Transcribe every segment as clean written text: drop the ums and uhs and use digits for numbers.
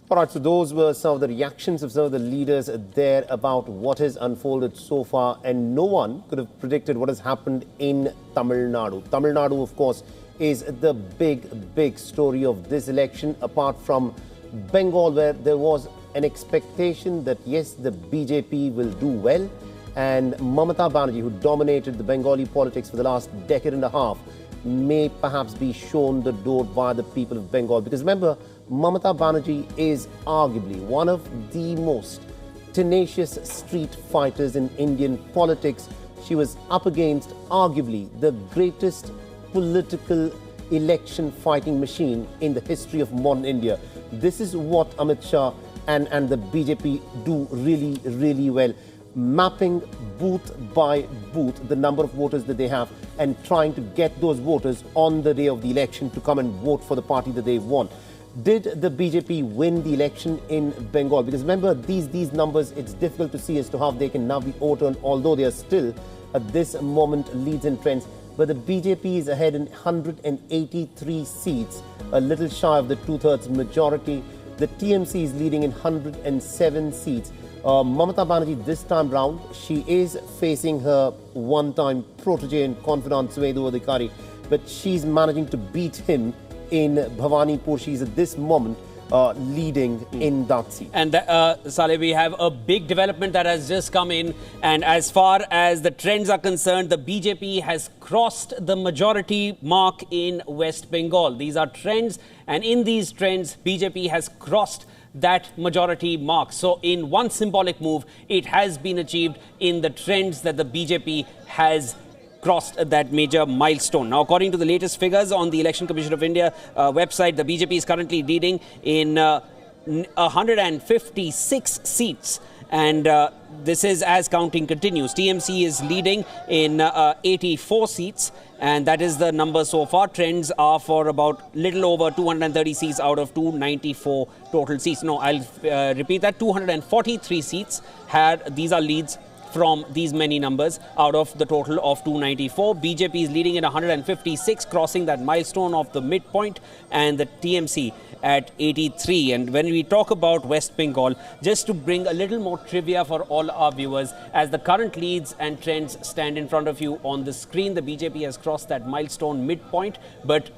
All right, so those were some of the reactions of some of the leaders there about what has unfolded so far, and no one could have predicted what has happened in Tamil Nadu. Tamil Nadu, of course, is the big story of this election, apart from Bengal, where there was an expectation that, yes, the BJP will do well, and Mamata Banerjee, who dominated the Bengali politics for the last decade and a half, may perhaps be shown the door by the people of Bengal. Because remember, Mamata Banerjee is arguably one of the most tenacious street fighters in Indian politics. She was up against arguably the greatest political election fighting machine in the history of modern India. This is what Amit Shah and the BJP do really well. Mapping booth by booth the number of voters that they have and trying to get those voters on the day of the election to come and vote for the party that they want. Did the BJP win the election in Bengal? Because remember, these numbers, it's difficult to see as to how they can now be overturned, although they are still at this moment leads and trends. But the BJP is ahead in 183 seats, a little shy of the two-thirds majority. The TMC is leading in 107 seats. Mamata Banerjee this time round, she is facing her one-time protege and confidant Suvedu Adhikari, but she's managing to beat him in Bhawanipur. She's at this moment leading in that seat. And Saleh, we have a big development that has just come in, and as far as the trends are concerned, the BJP has crossed the majority mark in West Bengal. These are trends, and in these trends, BJP has crossed that majority mark. So in one symbolic move, it has been achieved in the trends that the BJP has crossed that major milestone. Now, according to the latest figures on the Election Commission of India website, the BJP is currently leading in 156 seats. And this is as counting continues. TMC is leading in 84 seats, and that is the number so far. Trends are for about little over 230 seats out of 294 total seats. No, I'll repeat that. 243 seats these are leads from these many numbers out of the total of 294. BJP is leading in 156, crossing that milestone of the midpoint, and the TMC at 83. And when we talk about West Bengal, just to bring a little more trivia for all our viewers, as the current leads and trends stand in front of you on the screen, the BJP has crossed that milestone midpoint. But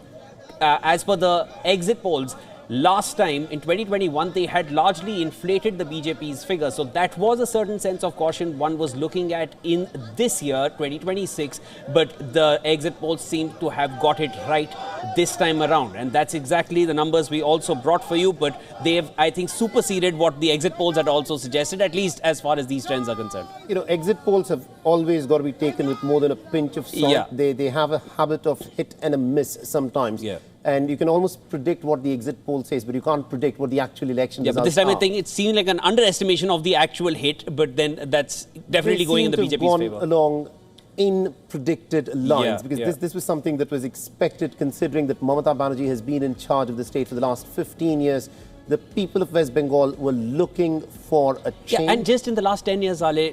as per the exit polls, last time in 2021, they had largely inflated the BJP's figure. So that was a certain sense of caution one was looking at in this year, 2026. But the exit polls seem to have got it right this time around. And that's exactly the numbers we also brought for you. But they've, I think, superseded what the exit polls had also suggested, at least as far as these trends are concerned. You know, exit polls have always got to be taken with more than a pinch of salt. Yeah. They have a habit of hit and a miss sometimes. Yeah. And you can almost predict what the exit poll says, but you can't predict what the actual election results are. But this time I think it seemed like an underestimation of the actual hit, but then that's definitely going in the BJP's favor. Along in predicted lines, because this was something that was expected, considering that Mamata Banerjee has been in charge of the state for the last 15 years. The people of West Bengal were looking for a change. Yeah, and just in the last 10 years, Ale,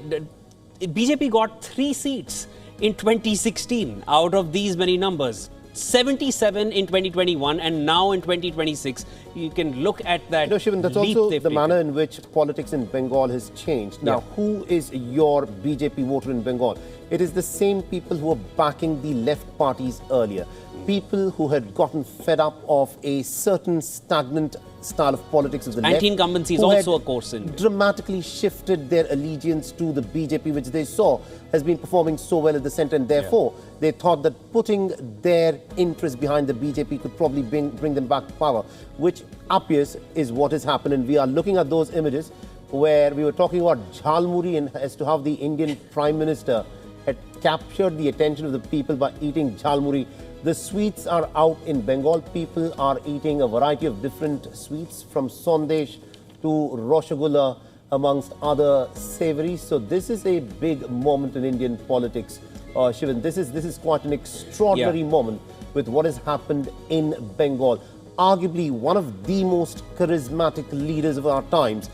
BJP got 3 seats in 2016 out of these many numbers. 77 in 2021, and now in 2026, you can look at that. You know, Shivan, that's also the manner in which politics in Bengal has changed. Now, who is your BJP voter in Bengal? It is the same people who were backing the left parties earlier. People who had gotten fed up of a certain stagnant style of politics of the left. Anti-incumbency is also a course in dramatically shifted their allegiance to the BJP, which they saw has been performing so well at the centre, and therefore they thought that putting their interest behind the BJP could probably bring them back to power, which appears is what has happened. And we are looking at those images where we were talking about jhalmuri and as to how the Indian Prime Minister had captured the attention of the people by eating jhalmuri. The sweets are out in Bengal. People are eating a variety of different sweets, from sandesh to roshagulla, amongst other savories. So this is a big moment in Indian politics. Shivan, this is quite an extraordinary moment with what has happened in Bengal. Arguably one of the most charismatic leaders of our times,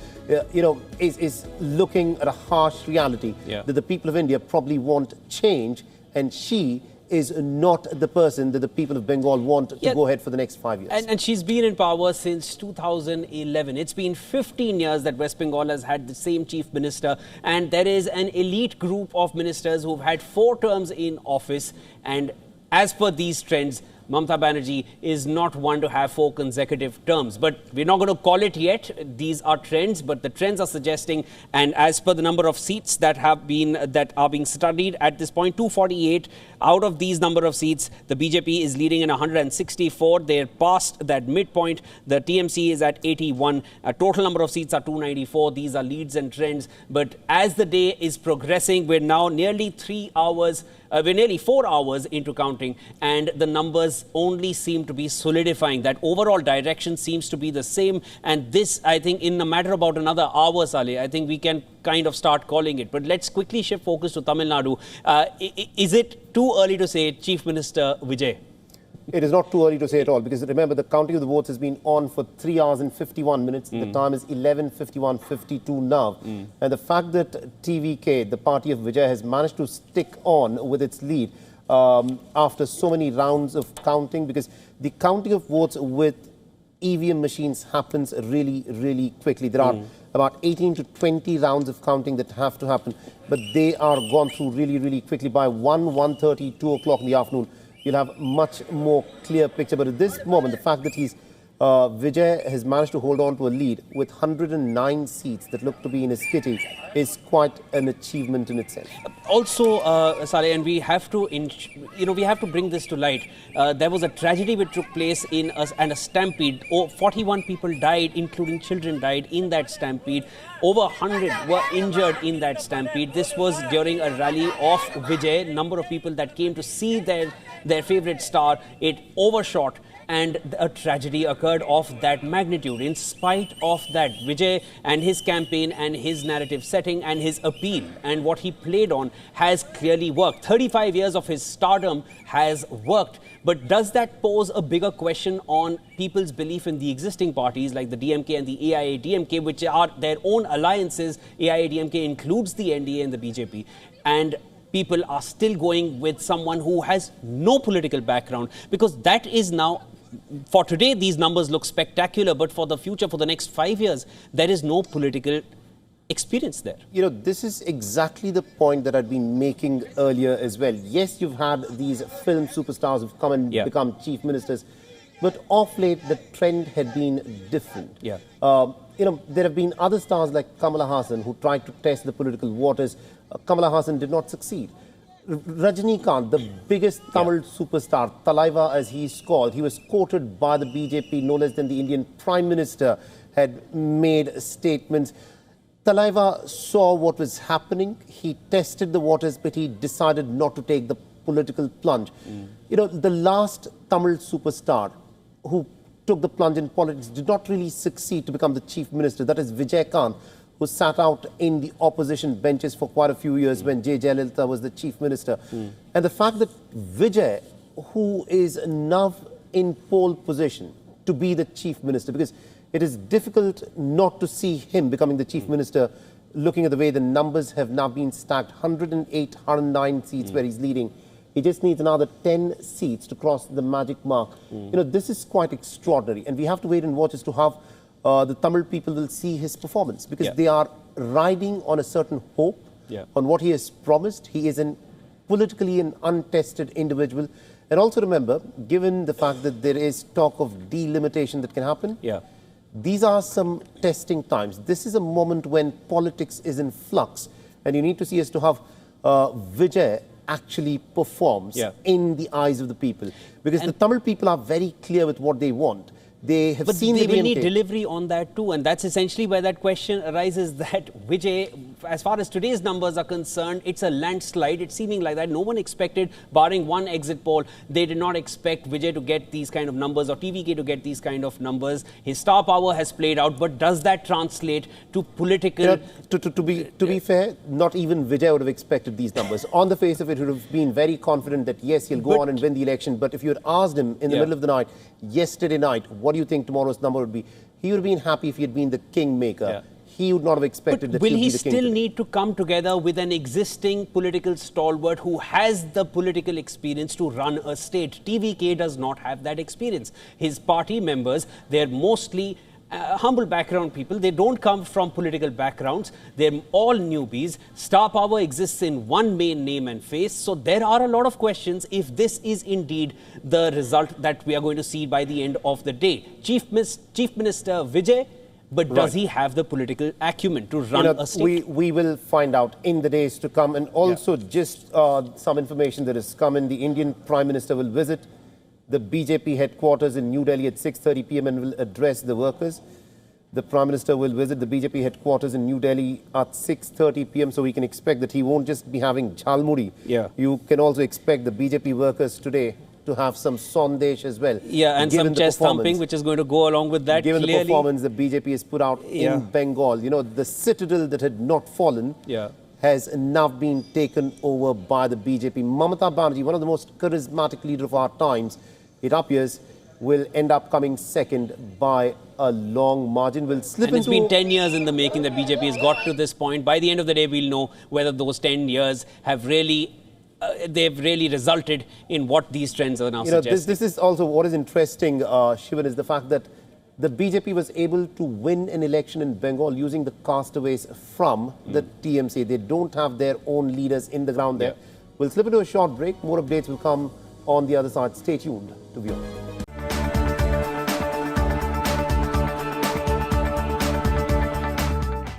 is looking at a harsh reality that the people of India probably want change, and she is not the person that the people of Bengal want to go ahead for the next 5 years. And she's been in power since 2011. It's been 15 years that West Bengal has had the same chief minister, and there is an elite group of ministers who've had 4 terms in office, and as per these trends, Mamata Banerjee is not one to have 4 consecutive terms. But we're not going to call it yet. These are trends, but the trends are suggesting, and as per the number of seats that are being studied at this point, 248 out of these number of seats, the BJP is leading in 164. They're past that midpoint. The TMC is at 81. A total number of seats are 294. These are leads and trends. But as the day is progressing, we're now nearly 3 hours. We're nearly 4 hours into counting, and the numbers only seem to be solidifying. That overall direction seems to be the same. And this, I think, in a matter of about another hour, Saleh, I think we can kind of start calling it. But let's quickly shift focus to Tamil Nadu. Is it too early to say Chief Minister Vijay? It is not too early to say at all, because remember, the counting of the votes has been on for 3 hours and 51 minutes. The time is 11:51:52 now. And the fact that TVK, the party of Vijay, has managed to stick on with its lead after so many rounds of counting, because the counting of votes with EVM machines happens really, really quickly. There are about 18 to 20 rounds of counting that have to happen, but they are gone through really, really quickly. By 1:30, 2 o'clock in the afternoon, you'll have much more clear picture. But at this moment, the fact that Vijay has managed to hold on to a lead with 109 seats that look to be in his kitty is quite an achievement in itself. Also, Saleh, and we have to, we have to bring this to light. There was a tragedy which took place in a stampede. 41 people died, including children died in that stampede. Over 100 were injured in that stampede. This was during a rally of Vijay. Number of people that came to see their favorite star. It overshot, and a tragedy occurred of that magnitude. In spite of that, Vijay and his campaign and his narrative setting and his appeal and what he played on has clearly worked. 35 years of his stardom has worked. But does that pose a bigger question on people's belief in the existing parties like the DMK and the AIA-DMK, which are their own alliances? AIA-DMK includes the NDA and the BJP. And people are still going with someone who has no political background, because that is now, for today, these numbers look spectacular, but for the future, for the next 5 years, there is no political experience there. This is exactly the point that I'd been making earlier as well. Yes, you've had these film superstars who've come and become chief ministers, but of late, the trend had been different. There have been other stars like Kamala Hassan who tried to test the political waters. Kamala Hassan did not succeed. Rajinikanth, the biggest Tamil superstar, Talaiva as he is called, he was quoted by the BJP, no less than the Indian Prime Minister had made statements. Talaiva saw what was happening. He tested the waters, but he decided not to take the political plunge. The last Tamil superstar who took the plunge in politics did not really succeed to become the chief minister. That is Vijay Kant, who sat out in the opposition benches for quite a few years when J. Jayalalitha was the chief minister. And the fact that Vijay, who is now in pole position to be the chief minister, because it is difficult not to see him becoming the chief minister, looking at the way the numbers have now been stacked, 108, 109 seats where he's leading. He just needs another 10 seats to cross the magic mark. This is quite extraordinary, and we have to wait and watch as to how the Tamil people will see his performance, because they are riding on a certain hope, on what he has promised. He is politically an untested individual. And also remember, given the fact that there is talk of delimitation that can happen, these are some testing times. This is a moment when politics is in flux, and you need to see as to how Vijay actually performs in the eyes of the people. Because the Tamil people are very clear with what they want. They have seen the DMK. But they will need delivery on that too, and that's essentially where that question arises, that Vijay, as far as today's numbers are concerned, it's a landslide. It's seeming like that. No one expected, barring one exit poll, they did not expect Vijay to get these kind of numbers or TVK to get these kind of numbers. His star power has played out, but does that translate to political... To be fair, not even Vijay would have expected these numbers. On the face of it, he would have been very confident that yes, he'll go on and win the election. But if you had asked him in the middle of the night, yesterday night, what do you think tomorrow's number would be? He would have been happy if he had been the kingmaker. he would not have expected that will he'll he be the king still today. need to come together with an existing political stalwart who has the political experience to run a state? TVK does not have that experience. His party members, they're mostly humble background people. They don't come from political backgrounds. They're all newbies. Star power exists in one main name and face. So there are a lot of questions if this is indeed the result that we are going to see by the end of the day. Chief Minister Vijay, but does he have the political acumen to run a state? We will find out in the days to come. And also just some information that has come in. The Indian Prime Minister will visit the BJP headquarters in New Delhi at 6:30 p.m. and will address the workers. The Prime Minister will visit the BJP headquarters in New Delhi at 6:30 p.m. So we can expect that he won't just be having jhalmuri. You can also expect the BJP workers today to have some sondesh as well. And some chest thumping, which is going to go along with that. Given the performance the BJP has put out in Bengal, the citadel that had not fallen has now been taken over by the BJP. Mamata Banerjee, one of the most charismatic leaders of our times, it appears will end up coming second by a long margin. Will slip and into... It's been 10 years in the making that BJP has got to this point. By the end of the day, we'll know whether those 10 years have really they've really resulted in what these trends are now suggesting. This is also what is interesting, Shivan, is the fact that the BJP was able to win an election in Bengal using the castaways from the TMC. They don't have their own leaders in the ground there. We'll slip into a short break. More updates will come on the other side. Stay tuned to WION.